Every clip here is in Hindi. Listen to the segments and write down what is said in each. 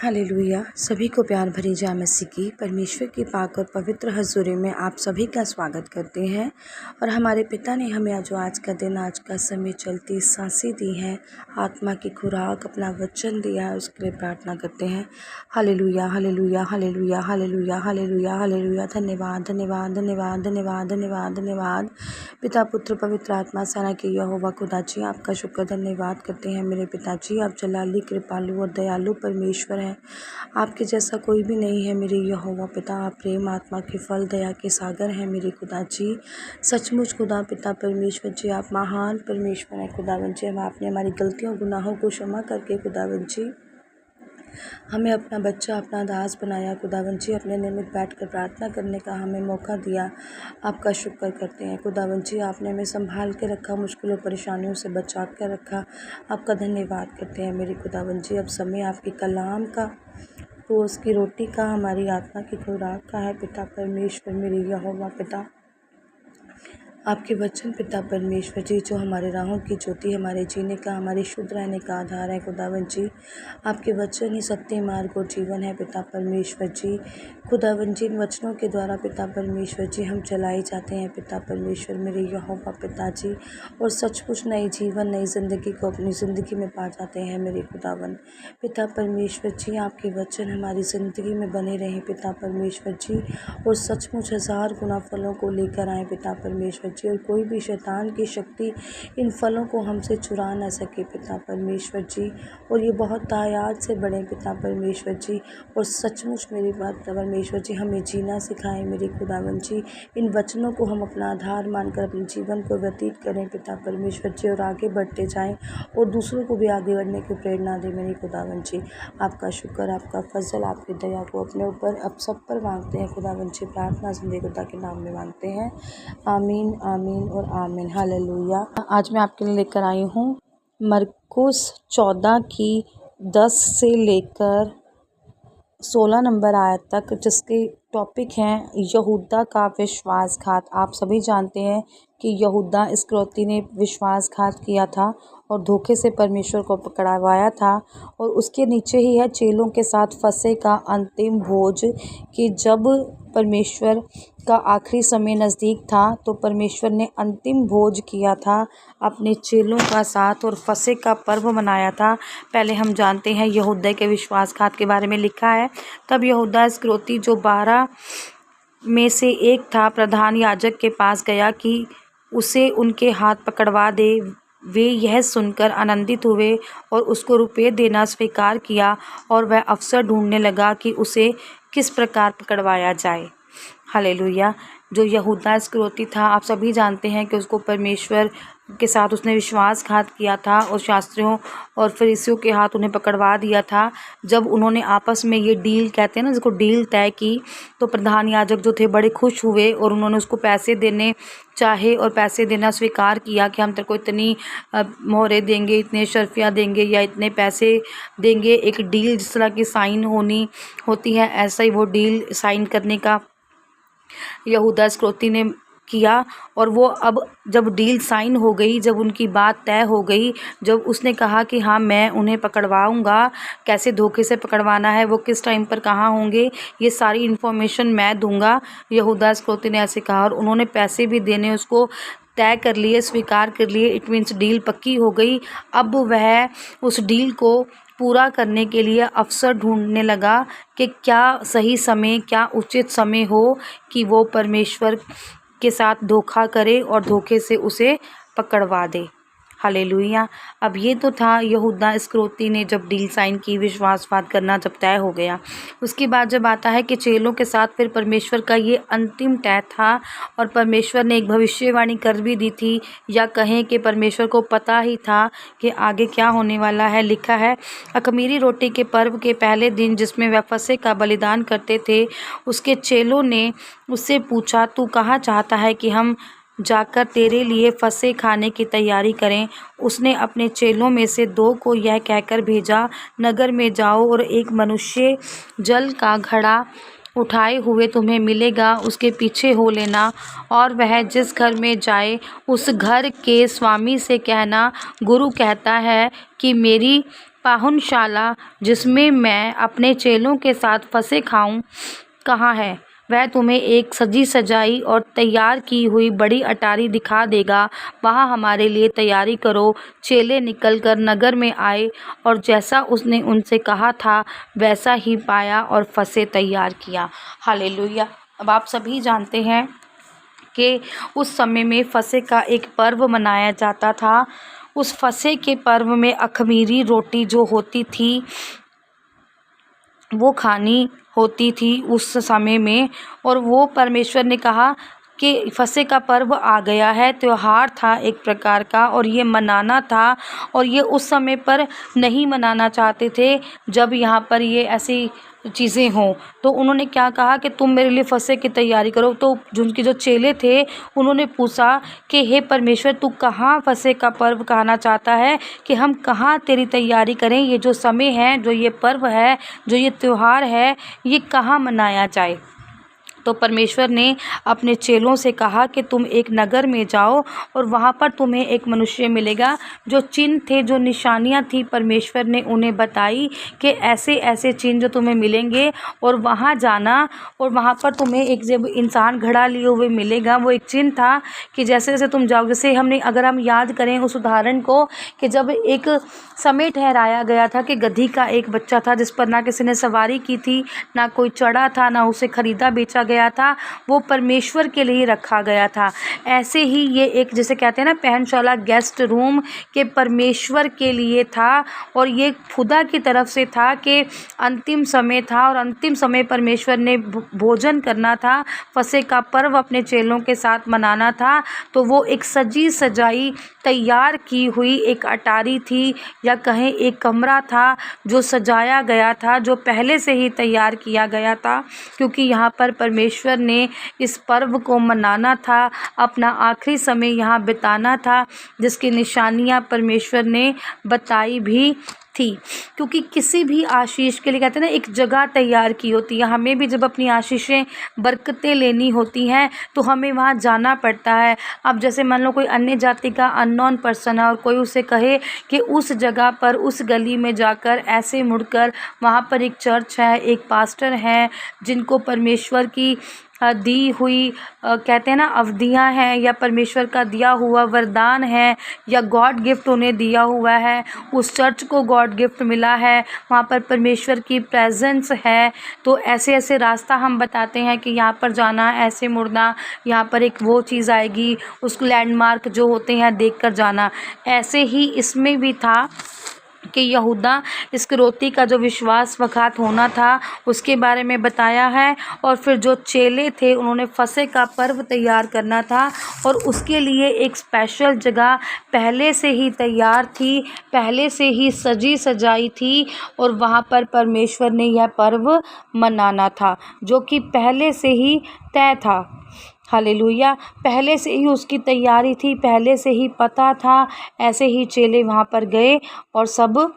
हालेलुया। सभी को प्यार भरी जय मसीह की परमेश्वर की पाक और पवित्र हज़ूरी में आप सभी का स्वागत करते हैं। और हमारे पिता ने हमें जो आज का दिन, आज का समय चलती सांसें दी हैं, आत्मा की खुराक, अपना वचन दिया है, उसके लिए प्रार्थना करते हैं। Hallelujah, hallelujah, hallelujah, hallelujah, hallelujah, hallelujah. धन्यवाद, धन्यवाद, धन्यवाद, धन्यवाद, धन्यवाद, धन्यवाद। पिता, पुत्र, पवित्र आत्मा सेना के यहोवा खुदा जी, आपका शुक्र धन्यवाद करते हैं मेरे पिताजी। आप जलाली, कृपालु और दयालु परमेश्वर हैं। आपके जैसा कोई भी नहीं है मेरे यहोवा पिता। आप प्रेम, आत्मा के फल, दया के सागर हैं मेरे खुदा जी। सचमुच खुदा पिता परमेश्वर जी, आप महान परमेश्वर हैं खुदावंद जी। हम आपने हमारी गलतियों गुनाहों को क्षमा करके खुदावंद जी हमें अपना बच्चा, अपना दास बनाया खुदावंद जी। अपने निमित्त बैठकर प्रार्थना करने का हमें मौका दिया। आपका शुक्र करते हैं खुदावंद जी। आपने हमें संभाल के रखा, मुश्किलों परेशानियों से बचा कर रखा। आपका धन्यवाद करते हैं मेरे खुदावंद जी। अब समय आपके कलाम का, रोज़ की रोटी का, हमारी आत्मा की खुराक का है पिता परमेश्वर मेरे यहोवा पिता। आपके वचन पिता परमेश्वर जी, जो हमारे राहों की ज्योति, हमारे जीने का, हमारे शुद्ध रहने का आधार है खुदावंद जी। आपके वचन ही सत्य, मार्ग और जीवन है पिता परमेश्वर जी। खुदावंद जी, इन वचनों के द्वारा पिता परमेश्वर जी हम चलाए जाते हैं पिता परमेश्वर मेरे यहोवा पिताजी। और सचमुच नई जीवन, नई ज़िंदगी को अपनी ज़िंदगी में पा जाते हैं मेरे खुदावंद पिता परमेश्वर जी। आपके वचन हमारी ज़िंदगी में बने रहें पिता परमेश्वर जी, और सचमुच 1000 गुना फलों को लेकर आए पिता परमेश्वर जी। और कोई भी शैतान की शक्ति इन फलों को हमसे चुरा ना सके पिता परमेश्वर जी। और ये बहुत तायात से बढ़े पिता परमेश्वर जी। और सचमुच मेरी बात परमेश्वर जी हमें जीना सिखाएं मेरे खुदावंद जी। इन वचनों को हम अपना आधार मानकर अपने जीवन को व्यतीत करें पिता परमेश्वर जी, और आगे बढ़ते जाएं और दूसरों को भी आगे बढ़ने की प्रेरणा दें मेरे खुदावंद जी। आपका शुक्र, आपका फजल, आपकी दया को अपने ऊपर अब सब पर मांगते हैं खुदावंद जी। प्रार्थना जिंदगी खुदा के नाम में मांगते हैं। आमीन, आमीन और आमीन। हालेलुया। आज मैं आपके लिए लेकर आई हूँ मरकुस 14 की 10 से लेकर 16 नंबर आयत तक, जिसके टॉपिक हैं यहूदा का विश्वासघात। आप सभी जानते हैं कि यहूदा इस्करियोती ने विश्वासघात किया था और धोखे से परमेश्वर को पकड़वाया था। और उसके नीचे ही है चेलों के साथ फसह का अंतिम भोज, कि जब परमेश्वर का आखिरी समय नज़दीक था तो परमेश्वर ने अंतिम भोज किया था अपने चेलों का साथ और फसह का पर्व मनाया था। पहले हम जानते हैं यहूदा के विश्वासघात के बारे में लिखा है। तब यहूदा इस्करियोती, जो 12 में से एक था, प्रधान याजक के पास गया कि उसे उनके हाथ पकड़वा दे। वे यह सुनकर आनंदित हुए और उसको रुपये देना स्वीकार किया, और वह अवसर ढूंढने लगा कि उसे किस प्रकार पकड़वाया जाए। हालेलुया। जो यहूदा इस्करियोती था, आप सभी जानते हैं कि उसको परमेश्वर के साथ उसने विश्वासघात किया था और शास्त्रियों और फरीसियों के हाथ उन्हें पकड़वा दिया था। जब उन्होंने आपस में ये डील, कहते हैं ना जिसको, डील तय की, तो प्रधान याजक जो थे बड़े खुश हुए और उन्होंने उसको पैसे देने चाहे और पैसे देना स्वीकार किया कि हम तेरे को इतनी मोहरें देंगे, इतने शर्फियाँ देंगे या इतने पैसे देंगे। एक डील जिस तरह की साइन होती है, ऐसा ही वो डील साइन करने का यहूदा इस्करियोती ने किया। और वो अब जब डील साइन हो गई, जब उनकी बात तय हो गई, जब उसने कहा कि हाँ मैं उन्हें पकड़वाऊँगा, कैसे धोखे से पकड़वाना है, वो किस टाइम पर कहाँ होंगे, ये सारी इन्फॉर्मेशन मैं दूंगा, यहूदा इस्करियोती ने ऐसे कहा। और उन्होंने पैसे भी देने उसको तय कर लिए, स्वीकार कर लिए। इट मीन्स डील पक्की हो गई। अब वह उस डील को पूरा करने के लिए अवसर ढूंढने लगा कि क्या सही समय, क्या उचित समय हो कि वो परमेश्वर के साथ धोखा करे और धोखे से उसे पकड़वा दे। हालेलुया। अब ये तो था यहूदा इस्करियोती ने जब डील साइन की, विश्वासघात करना जब तय हो गया। उसके बाद जब आता है कि चेलों के साथ फिर परमेश्वर का ये अंतिम तय था, और परमेश्वर ने एक भविष्यवाणी कर भी दी थी, या कहें कि परमेश्वर को पता ही था कि आगे क्या होने वाला है। लिखा है, अख़मीरी रोटी के पर्व के पहले दिन, जिसमें वह फसह का बलिदान करते थे, उसके चेलों ने उससे पूछा, तू कहाँ चाहता है कि हम जाकर तेरे लिए फसह खाने की तैयारी करें। उसने अपने चेलों में से 2 को यह कहकर भेजा, नगर में जाओ और एक मनुष्य जल का घड़ा उठाए हुए तुम्हें मिलेगा, उसके पीछे हो लेना, और वह जिस घर में जाए उस घर के स्वामी से कहना, गुरु कहता है कि मेरी पाहुनशाला जिसमें मैं अपने चेलों के साथ फंसे खाऊं कहाँ है? वह तुम्हें एक सजी सजाई और तैयार की हुई बड़ी अटारी दिखा देगा, वहाँ हमारे लिए तैयारी करो। चेले निकलकर नगर में आए और जैसा उसने उनसे कहा था वैसा ही पाया और फंसे तैयार किया। हालेलुया। अब आप सभी जानते हैं कि उस समय में फसह का एक पर्व मनाया जाता था। उस फसह के पर्व में अख़मीरी रोटी जो होती थी वो खानी होती थी उस समय में, और वो परमेश्वर ने कहा कि फसह का पर्व आ गया है, त्यौहार था एक प्रकार का, और ये मनाना था। और ये उस समय पर नहीं मनाना चाहते थे जब यहाँ पर ये ऐसी चीज़ें हों। तो उन्होंने क्या कहा कि तुम मेरे लिए फसह की तैयारी करो। तो उनके जो चेले थे उन्होंने पूछा कि हे परमेश्वर, तू कहाँ फसह का पर्व कहना चाहता है, कि हम कहाँ तेरी तैयारी करें? ये जो समय है, जो ये पर्व है, जो ये त्यौहार है, ये कहाँ मनाया जाए? तो परमेश्वर ने अपने चेलों से कहा कि तुम एक नगर में जाओ और वहाँ पर तुम्हें एक मनुष्य मिलेगा। जो चिन्ह थे, जो निशानियाँ थी, परमेश्वर ने उन्हें बताई कि ऐसे ऐसे चिन्ह जो तुम्हें मिलेंगे, और वहाँ जाना और वहाँ पर तुम्हें एक जब इंसान घड़ा लिए हुए मिलेगा। वो एक चिन्ह था कि जैसे जैसे तुम जाओ, जैसे अगर हम याद करें उस उदाहरण को, कि जब एक समय ठहराया गया था कि गधी का एक बच्चा था जिस पर ना किसी ने सवारी की थी, ना कोई चढ़ा था, ना उसे खरीदा बेचा गया था, वो परमेश्वर के लिए रखा गया था। ऐसे ही ये एक, जैसे कहते हैं ना, पहनशाला गेस्ट रूम के परमेश्वर के लिए था, और ये खुदा की तरफ से था कि अंतिम समय था और अंतिम समय परमेश्वर ने भोजन करना था, फसह का पर्व अपने चेलों के साथ मनाना था। तो वो एक सजी सजाई तैयार की हुई एक अटारी थी, या कहें एक कमरा था जो सजाया गया था, जो पहले से ही तैयार किया गया था, क्योंकि यहाँ पर परमेश्वर ने इस पर्व को मनाना था, अपना आखिरी समय यहाँ बिताना था, जिसकी निशानियाँ परमेश्वर ने बताई भी थी। क्योंकि किसी भी आशीष के लिए, कहते हैं ना, एक जगह तैयार की होती है। हमें भी जब अपनी आशीषें, बरकतें लेनी होती हैं तो हमें वहाँ जाना पड़ता है। अब जैसे मान लो कोई अन्य जाति का अननोन पर्सन है और कोई उसे कहे कि उस जगह पर, उस गली में जाकर ऐसे मुड़कर वहाँ पर एक चर्च है, एक पास्टर है, जिनको परमेश्वर की दी हुई कहते हैं ना अवधियाँ हैं, या परमेश्वर का दिया हुआ वरदान है, या गॉड गिफ्ट उन्हें दिया हुआ है, उस चर्च को गॉड गिफ्ट मिला है, वहाँ पर परमेश्वर की प्रेजेंस है। तो ऐसे ऐसे रास्ता हम बताते हैं कि यहाँ पर जाना, ऐसे मुड़ना, यहाँ पर एक वो चीज़ आएगी, उस लैंडमार्क जो होते हैं देख कर जाना। ऐसे ही इसमें भी था कि यहूदा इस्करियोती का जो विश्वासघात होना था उसके बारे में बताया है। और फिर जो चेले थे उन्होंने फसह का पर्व तैयार करना था, और उसके लिए एक स्पेशल जगह पहले से ही तैयार थी, पहले से ही सजी सजाई थी, और वहाँ पर परमेश्वर ने यह पर्व मनाना था, जो कि पहले से ही तय था। हालेलुया। पहले से ही उसकी तैयारी थी, पहले से ही पता था। ऐसे ही चेले वहाँ पर गए और सब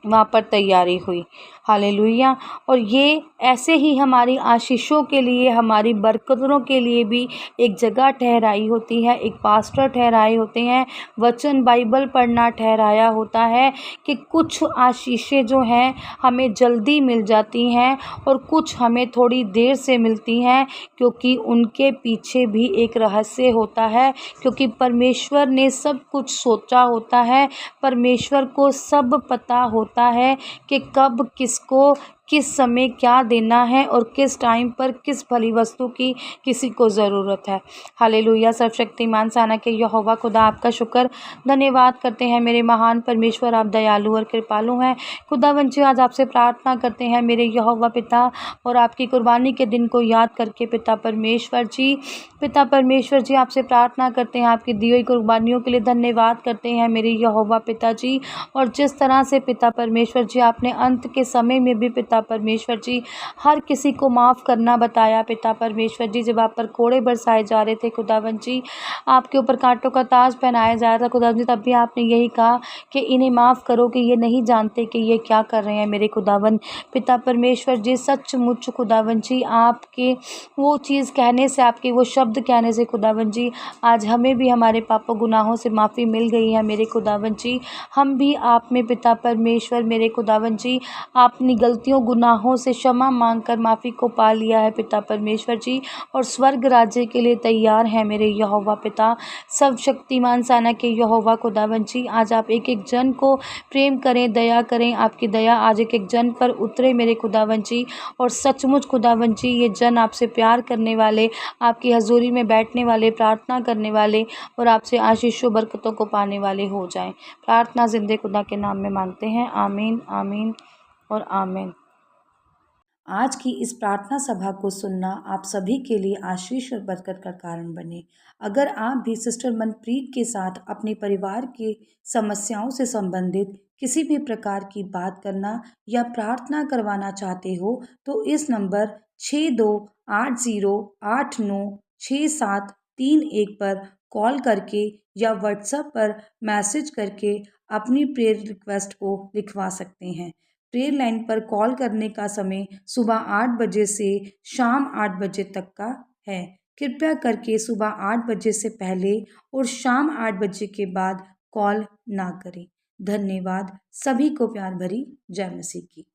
वहाँ पर तैयारी हुई। हालेलुया। और ये ऐसे ही हमारी आशीषों के लिए, हमारी बरकतों के लिए भी एक जगह ठहराई होती है, एक पास्टर ठहराए होते हैं, वचन बाइबल पढ़ना ठहराया होता है, कि कुछ आशीषें जो हैं हमें जल्दी मिल जाती हैं और कुछ हमें थोड़ी देर से मिलती हैं, क्योंकि उनके पीछे भी एक रहस्य होता है। क्योंकि परमेश्वर ने सब कुछ सोचा होता है, परमेश्वर को सब पता होता है कि कब किसको किस समय क्या देना है और किस टाइम पर किस भली वस्तु की किसी को ज़रूरत है। हालेलुया। सर्वशक्तिमान साना के यहोवा खुदा, आपका शुक्र धन्यवाद करते हैं मेरे महान परमेश्वर, आप दयालु और कृपालु हैं। खुदावंद जी, आज आपसे प्रार्थना करते हैं मेरे यहोवा पिता, और आपकी कुर्बानी के दिन को याद करके पिता परमेश्वर जी आपसे प्रार्थना करते हैं, आपकी दी हुई कुर्बानियों के लिए धन्यवाद करते हैं मेरे यहोवा पिता जी। और जिस तरह से पिता परमेश्वर जी आपने अंत के समय में भी पिता पिता परमेश्वर जी, हर किसी को माफ़ करना बताया पिता परमेश्वर जी। जब आप पर कोड़े बरसाए जा रहे थे खुदावन जी, आपके ऊपर कांटों का ताज पहनाया जा रहा था खुदावन जी, तब भी आपने यही कहा कि इन्हें माफ़ करो कि ये नहीं जानते कि ये क्या कर रहे हैं मेरे खुदावन। पिता परमेश्वर जी, सचमुच खुदावन जी, आपके वो चीज़ कहने से, आपके वो शब्द कहने से खुदावन जी, आज हमें भी हमारे पापों गुनाहों से माफ़ी मिल गई है मेरे खुदावन जी। हम भी आप में पिता परमेश्वर मेरे खुदावन जी, अपनी गलतियों गुनाहों से क्षमा मांगकर माफ़ी को पा लिया है पिता परमेश्वर जी, और स्वर्ग राज्य के लिए तैयार हैं मेरे यहोवा पिता, सर्वशक्तिमान सेना के यहोवा खुदावन जी। आज आप एक एक जन को प्रेम करें, दया करें, आपकी दया आज एक एक जन पर उतरे मेरे खुदावन जी, और सचमुच खुदावन जी, ये जन आपसे प्यार करने वाले, आपकी हजूरी में बैठने वाले, प्रार्थना करने वाले और आपसे आशीषों बरकतों को पाने वाले हो जाएं। प्रार्थना जिंदे खुदा के नाम में मांगते हैं। आमीन, आमीन और आमीन। आज की इस प्रार्थना सभा को सुनना आप सभी के लिए आशीष और बरकत का कारण बने। अगर आप भी सिस्टर मनप्रीत के साथ अपने परिवार की समस्याओं से संबंधित किसी भी प्रकार की बात करना या प्रार्थना करवाना चाहते हो तो इस नंबर 6280896731 पर कॉल करके या व्हाट्सएप पर मैसेज करके अपनी प्रेयर रिक्वेस्ट को लिखवा सकते हैं। प्रेयर लाइन पर कॉल करने का समय सुबह 8 बजे से शाम 8 बजे तक का है। कृपया करके सुबह 8 बजे से पहले और शाम 8 बजे के बाद कॉल ना करें। धन्यवाद। सभी को प्यार भरी जय मसीह की।